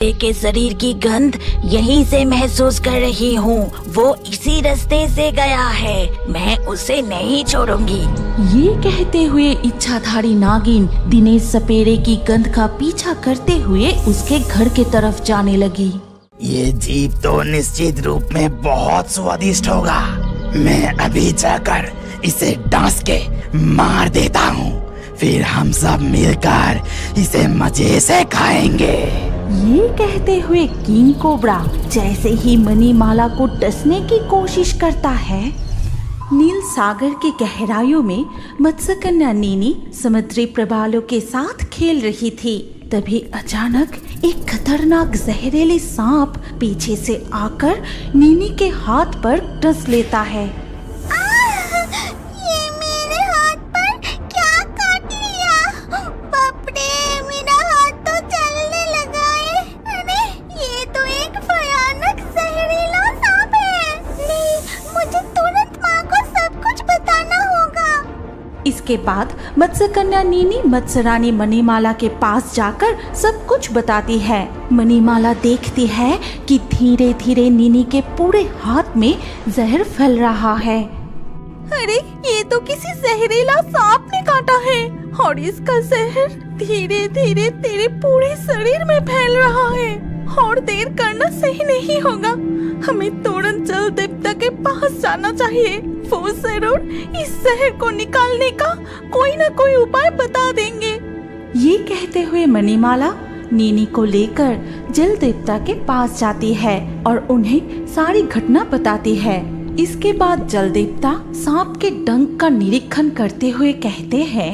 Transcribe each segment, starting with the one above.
के शरीर की गंध यहीं से महसूस कर रही हूँ। वो इसी रास्ते से गया है, मैं उसे नहीं छोड़ूंगी। ये कहते हुए इच्छाधारी नागिन दिनेश सपेरे की गंध का पीछा करते हुए उसके घर के तरफ जाने लगी। ये जीभ तो निश्चित रूप में बहुत स्वादिष्ट होगा। मैं अभी जाकर इसे डांस के मार देता हूँ, फिर हम सब मिलकर इसे मजे से खाएंगे। ये कहते हुए किंग कोबरा जैसे ही मणिमाला को डसने की कोशिश करता है, नील सागर की गहराइयों में मत्स्य कन्या नीनी समुद्री प्रवालों के साथ खेल रही थी। तभी अचानक एक खतरनाक जहरीली सांप पीछे से आकर नीनी के हाथ पर डस लेता है। ये मेरे हाथ पर क्या काट लिया? बाप रे, मेरा हाथ तो जलने लगा है। अरे ये तो एक भयानक जहरीला सांप है। नहीं, मुझे तुरंत माँ को सब कुछ बताना होगा। इसके बाद मत्स्य कन्या नीनी मत्स्य रानी मणिमाला के पास जाकर सब कुछ बताती है। मणिमाला देखती है कि धीरे धीरे नीनी के पूरे हाथ में जहर फैल रहा है। अरे ये तो किसी जहरीला सांप ने काटा है और इसका जहर धीरे धीरे तेरे पूरे शरीर में फैल रहा है और देर करना सही नहीं होगा। हमें तुरंत जल देवता के पास जाना चाहिए। वो जरूर इस जहर को निकालने का कोई न कोई उपाय बता देंगे। ये कहते हुए मणिमाला नीनी को लेकर जल देवता के पास जाती है और उन्हें सारी घटना बताती है। इसके बाद जल देवता सांप के डंक का निरीक्षण करते हुए कहते हैं,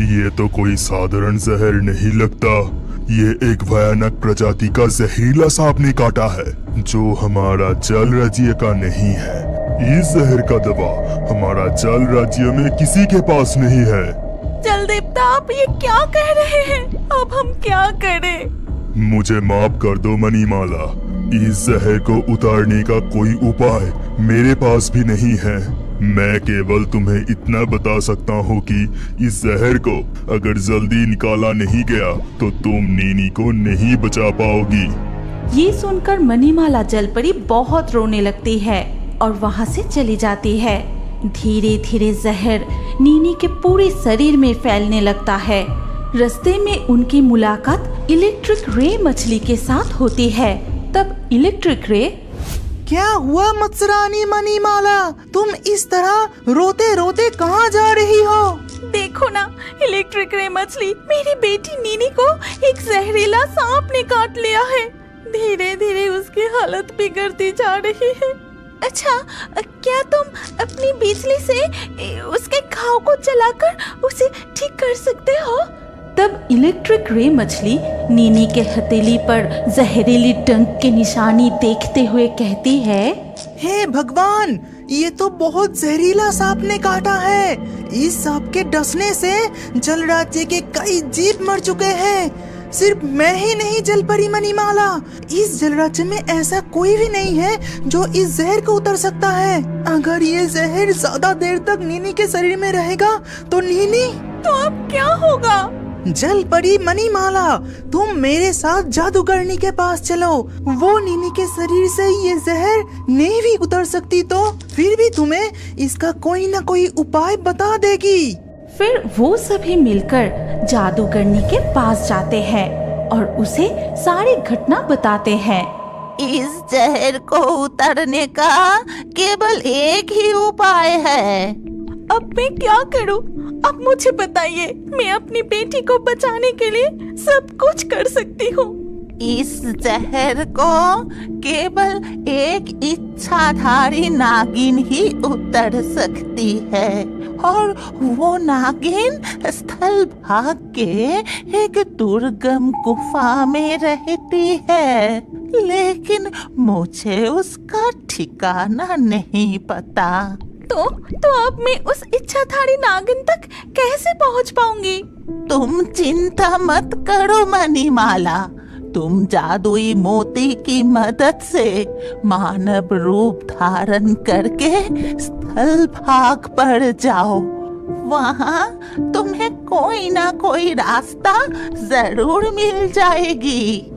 ये तो कोई साधारण जहर नहीं लगता। ये एक भयानक प्रजाति का जहरीला सांप ने काटा है जो हमारा जल राज्य का नहीं है। इस जहर का दवा हमारा जल राज्य में किसी के पास नहीं है। जल देवता, आप ये क्या कह रहे हैं? अब हम क्या करें? मुझे माफ कर दो मणिमाला, इस जहर को उतारने का कोई उपाय मेरे पास भी नहीं है। मैं केवल तुम्हें इतना बता सकता हूँ कि इस जहर को अगर जल्दी निकाला नहीं गया तो तुम नीनी को नहीं बचा पाओगी। ये सुनकर मणिमाला जलपरी बहुत रोने लगती है और वहाँ से चली जाती है। धीरे धीरे जहर नीनी के पूरे शरीर में फैलने लगता है। रास्ते में उनकी मुलाकात इलेक्ट्रिक रे मछली के साथ होती है। तब इलेक्ट्रिक रे, क्या हुआ मत्स्यरानी मणिमाला, तुम इस तरह रोते रोते कहाँ जा रही हो? देखो ना, इलेक्ट्रिक रे मछली, मेरी बेटी नीनी को एक जहरीला सांप ने काट लिया है। धीरे धीरे उसकी हालत बिगड़ती जा रही है। अच्छा, क्या तुम अपनी बिजली से उसके घाव को जलाकर उसे ठीक कर सकते हो? तब इलेक्ट्रिक रे मछली नीनी के हथेली पर जहरीली डंक की निशानी देखते हुए कहती है, हे भगवान, ये तो बहुत जहरीला सांप ने काटा है। इस सांप के डसने से जल राज्य के कई जीव मर चुके हैं। सिर्फ मैं ही नहीं जलपरी मणिमाला, इस जल राज्य में ऐसा कोई भी नहीं है जो इस जहर को उतर सकता है। अगर ये जहर ज्यादा देर तक नीनी के शरीर में रहेगा तो नीनी, तो अब क्या होगा? जल परी मणिमाला, तुम मेरे साथ जादूगरनी के पास चलो। वो नीनी के शरीर से ये जहर नहीं भी उतर सकती तो फिर भी तुम्हें इसका कोई न कोई उपाय बता देगी। फिर वो सभी मिलकर जादूगरनी के पास जाते हैं और उसे सारी घटना बताते हैं। इस जहर को उतारने का केवल एक ही उपाय है। अब मैं क्या करूं? अब मुझे बताइए, मैं अपनी बेटी को बचाने के लिए सब कुछ कर सकती हूँ। इस जहर को केवल एक इच्छाधारी नागिन ही उतर सकती है और वो नागिन स्थल भाग के एक दुर्गम गुफा में रहती है, लेकिन मुझे उसका ठिकाना नहीं पता। तो अब मैं उस इच्छाधारी नागिन तक कैसे पहुंच पाऊंगी? तुम चिंता मत करो मणिमाला, तुम जादुई मोती की मदद से मानव रूप धारण करके स्थल भाग पर जाओ। वहाँ तुम्हें कोई ना कोई रास्ता जरूर मिल जाएगी।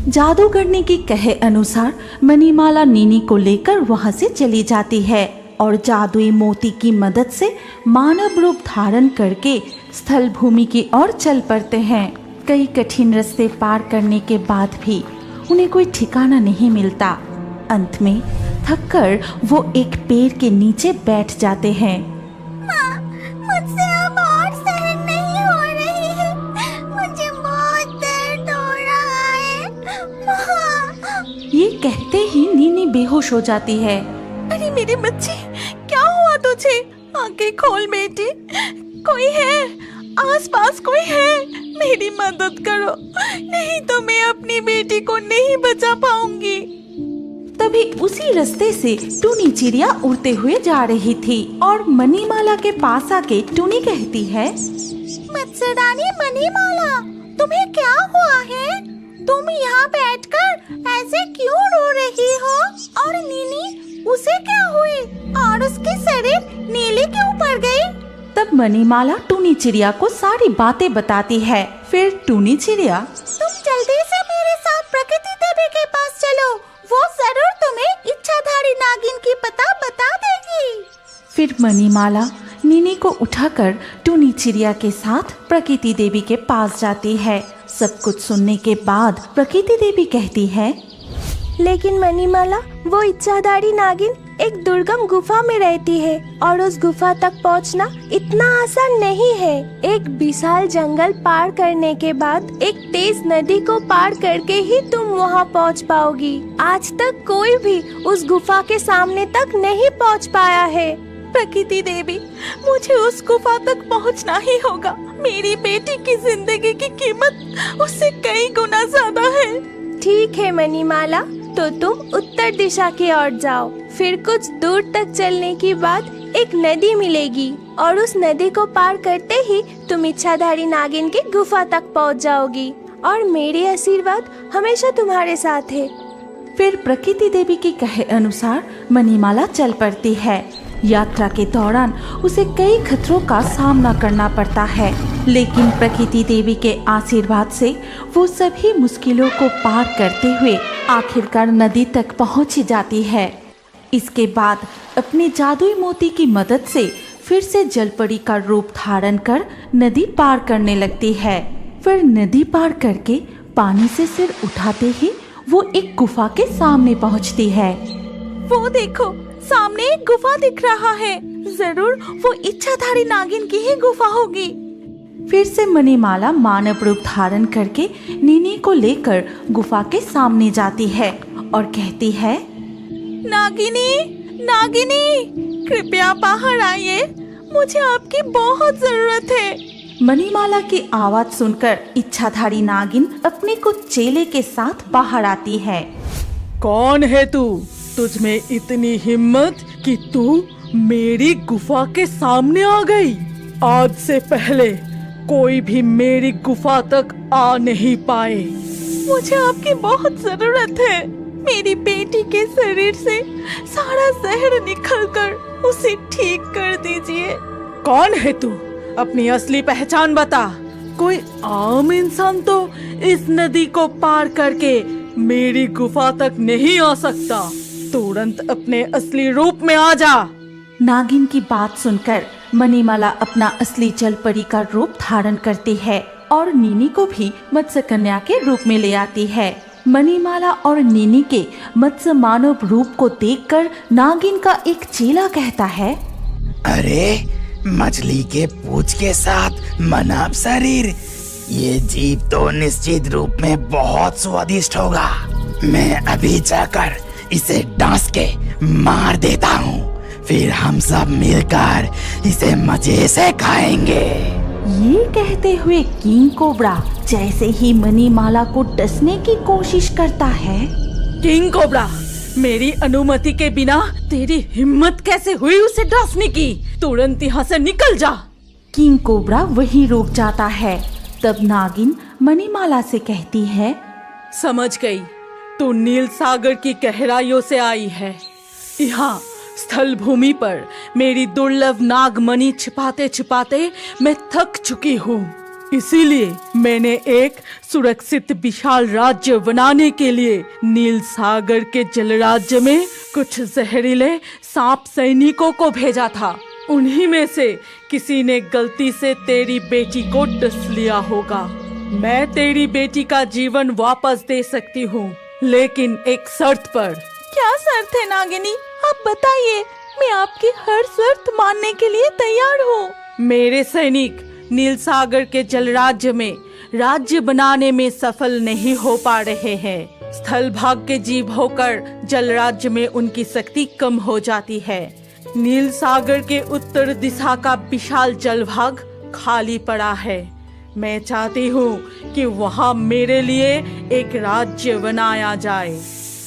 जादूगरनी के कहे अनुसार मणिमाला नीनी को लेकर वहां से चली जाती है और जादुई मोती की मदद से मानव रूप धारण करके स्थल भूमि की ओर चल पड़ते हैं। कई कठिन रास्ते पार करने के बाद भी उन्हें कोई ठिकाना नहीं मिलता। अंत में थककर वो एक पेड़ के नीचे बैठ जाते हैं। मुझसे अब और सहन नहीं हो रही है, मुझे बहुत दर्द हो रहा है। ये कहते ही नीनी बेहोश हो जाती है। अरे मेरी बच्ची, क्या हुआ तुझे? आंखें खोल बेटी, कोई है? आसपास कोई है? मेरी मदद करो, नहीं तो मैं अपनी बेटी को नहीं बचा पाऊंगी। तभी उसी रास्ते से टूनी चिड़िया उड़ते हुए जा रही थी और मणिमाला के पास आके टूनी कहती है, मत्स्यरानी मणिमाला, तुम्हें क्या हुआ है? तुम यहाँ बैठकर ऐसे क्यों रो रही हो? और नीनी, उसे क्या हुई और उसकी शरीर नीले क्यों पड़ गई? तब मणिमाला टूनी चिड़िया को सारी बातें बताती है। फिर टूनी चिड़िया, तुम जल्दी से मेरे साथ प्रकृति देवी के पास चलो, वो जरूर तुम्हें इच्छाधारी नागिन की पता बता देगी। फिर मणिमाला नीनी को उठाकर टूनी चिड़िया के साथ प्रकृति देवी के पास जाती है। सब कुछ सुनने के बाद प्रकृति देवी कहती है, लेकिन मणिमाला, वो इच्छाधारी नागिन एक दुर्गम गुफा में रहती है और उस गुफा तक पहुंचना इतना आसान नहीं है। एक विशाल जंगल पार करने के बाद एक तेज नदी को पार करके ही तुम वहां पहुंच पाओगी। आज तक कोई भी उस गुफा के सामने तक नहीं पहुंच पाया है। प्रकृति देवी, मुझे उस गुफा तक पहुंचना ही होगा। मेरी बेटी की जिंदगी की कीमत उससे कई गुना ज्यादा है। ठीक है मणिमाला, तो तुम उत्तर दिशा की ओर जाओ। फिर कुछ दूर तक चलने के बाद एक नदी मिलेगी और उस नदी को पार करते ही तुम इच्छाधारी नागिन की गुफा तक पहुंच जाओगी और मेरे आशीर्वाद हमेशा तुम्हारे साथ है। फिर प्रकृति देवी के कहे अनुसार मणिमाला चल पड़ती है। यात्रा के दौरान उसे कई खतरों का सामना करना पड़ता है, लेकिन प्रकृति देवी के आशीर्वाद से वो सभी मुश्किलों को पार करते हुए आखिरकार नदी तक पहुंच जाती है। इसके बाद अपने जादुई मोती की मदद से फिर से जलपरी का रूप धारण कर नदी पार करने लगती है। फिर नदी पार करके पानी से सिर उठाते ही वो एक गुफा के सामने पहुंचती है। वो देखो, सामने एक गुफा दिख रहा है। जरूर वो इच्छाधारी नागिन की ही गुफा होगी। फिर से मणिमाला मानव रूप धारण करके नीनी को लेकर गुफा के सामने जाती है और कहती है, नागिनी, नागिनी, कृपया बाहर आइए, मुझे आपकी बहुत जरूरत है। मणिमाला की आवाज सुनकर इच्छाधारी नागिन अपने कुछ चेले के साथ बाहर आती है। कौन है तू? तुझ में इतनी हिम्मत कि तू मेरी गुफा के सामने आ गई। आज से पहले कोई भी मेरी गुफा तक आ नहीं पाए। मुझे आपकी बहुत जरूरत है। मेरी बेटी के शरीर से सारा जहर निकलकर उसे ठीक कर दीजिए। कौन है तू? अपनी असली पहचान बता। कोई आम इंसान तो इस नदी को पार करके मेरी गुफा तक नहीं आ सकता। तुरंत अपने असली रूप में आ जा। नागिन की बात सुनकर मणिमाला अपना असली जलपरी का रूप धारण करती है और नीनी को भी मत्स्य कन्या के रूप में ले आती है। मणिमाला और नीनी के मत्स्य मानव रूप को देखकर नागिन का एक चेला कहता है, अरे मछली के पूंछ के साथ मानव शरीर, ये जीव तो निश्चित रूप में बहुत स्वादिष्ट होगा। मैं अभी जाकर इसे डांस के मार देता हूँ, फिर हम सब मिलकर इसे मजे से खाएंगे। ये कहते हुए किंग कोबरा जैसे ही मणिमाला को डसने की कोशिश करता है। किंग कोबरा, मेरी अनुमति के बिना तेरी हिम्मत कैसे हुई उसे डसने की? तुरंत यहाँ से निकल जा। किंग कोबरा वहीं रुक जाता है। तब नागिन मणिमाला से कहती है, समझ गई, तू नील सागर की गहराइयों से आई है। यहाँ स्थल भूमि पर मेरी दुर्लभ नागमणि छिपाते छिपाते मैं थक चुकी हूँ। इसीलिए मैंने एक सुरक्षित विशाल राज्य बनाने के लिए नील सागर के जल राज्य में कुछ जहरीले सांप सैनिकों को भेजा था। उन्हीं में से किसी ने गलती से तेरी बेटी को डस लिया होगा। मैं तेरी बेटी का जीवन वापस दे सकती हूँ, लेकिन एक शर्त पर। क्या शर्त है नागिनी? आप बताइए, मैं आपकी हर शर्त मानने के लिए तैयार हूँ। मेरे सैनिक नील सागर के जल राज्य में राज्य बनाने में सफल नहीं हो पा रहे हैं। स्थल भाग के जीव होकर जल राज्य में उनकी शक्ति कम हो जाती है। नील सागर के उत्तर दिशा का विशाल जल भाग खाली पड़ा है। मैं चाहती हूँ कि वहाँ मेरे लिए एक राज्य बनाया जाए।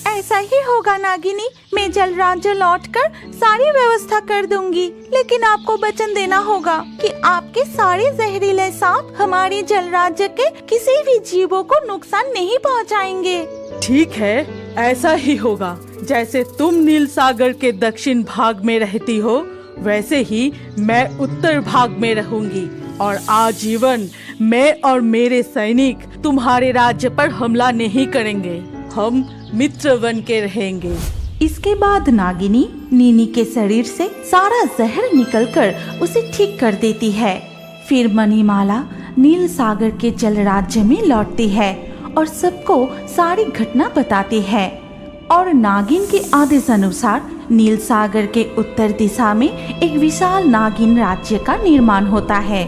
ऐसा ही होगा नागिनी, मैं जल राज्य लौटकर सारी व्यवस्था कर दूंगी, लेकिन आपको वचन देना होगा कि आपके सारे जहरीले सांप हमारे जल राज्य के किसी भी जीवों को नुकसान नहीं पहुंचाएंगे। ठीक है, ऐसा ही होगा। जैसे तुम नील सागर के दक्षिण भाग में रहती हो, वैसे ही मैं उत्तर भाग में रहूंगी और आजीवन मैं और मेरे सैनिक तुम्हारे राज्य पर हमला नहीं करेंगे। हम मित्र बन के रहेंगे। इसके बाद नागिनी नीनी के शरीर से सारा जहर निकलकर उसे ठीक कर देती है। फिर मणिमाला नील सागर के जल राज्य में लौटती है और सबको सारी घटना बताती है। और नागिन के आदेश अनुसार नील सागर के उत्तर दिशा में एक विशाल नागिन राज्य का निर्माण होता है।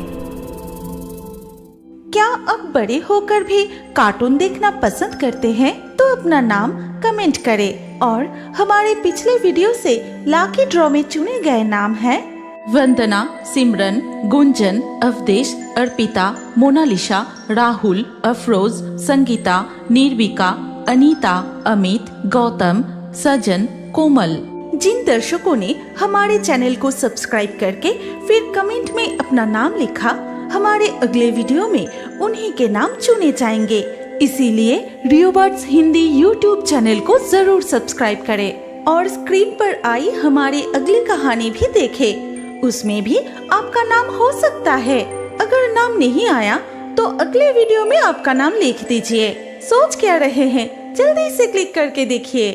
क्या अब बड़े होकर भी कार्टून देखना पसंद करते हैं? तो अपना नाम कमेंट करें और हमारे पिछले वीडियो से लाकी ड्रॉ में चुने गए नाम हैं वंदना, सिमरन, गुंजन, अवधेश, अर्पिता, मोनालिसा, राहुल, अफरोज, संगीता, निर्विका, अनीता, अमित, गौतम, सजन, कोमल। जिन दर्शकों ने हमारे चैनल को सब्सक्राइब करके फिर कमेंट में अपना नाम लिखा, हमारे अगले वीडियो में उन्हीं के नाम चुने जाएंगे। इसीलिए रियोबर्ड्स हिंदी यूट्यूब चैनल को जरूर सब्सक्राइब करें और स्क्रीन पर आई हमारी अगली कहानी भी देखें। उसमें भी आपका नाम हो सकता है। अगर नाम नहीं आया तो अगले वीडियो में आपका नाम लिख दीजिए। सोच क्या रहे हैं? जल्दी से क्लिक करके देखिए।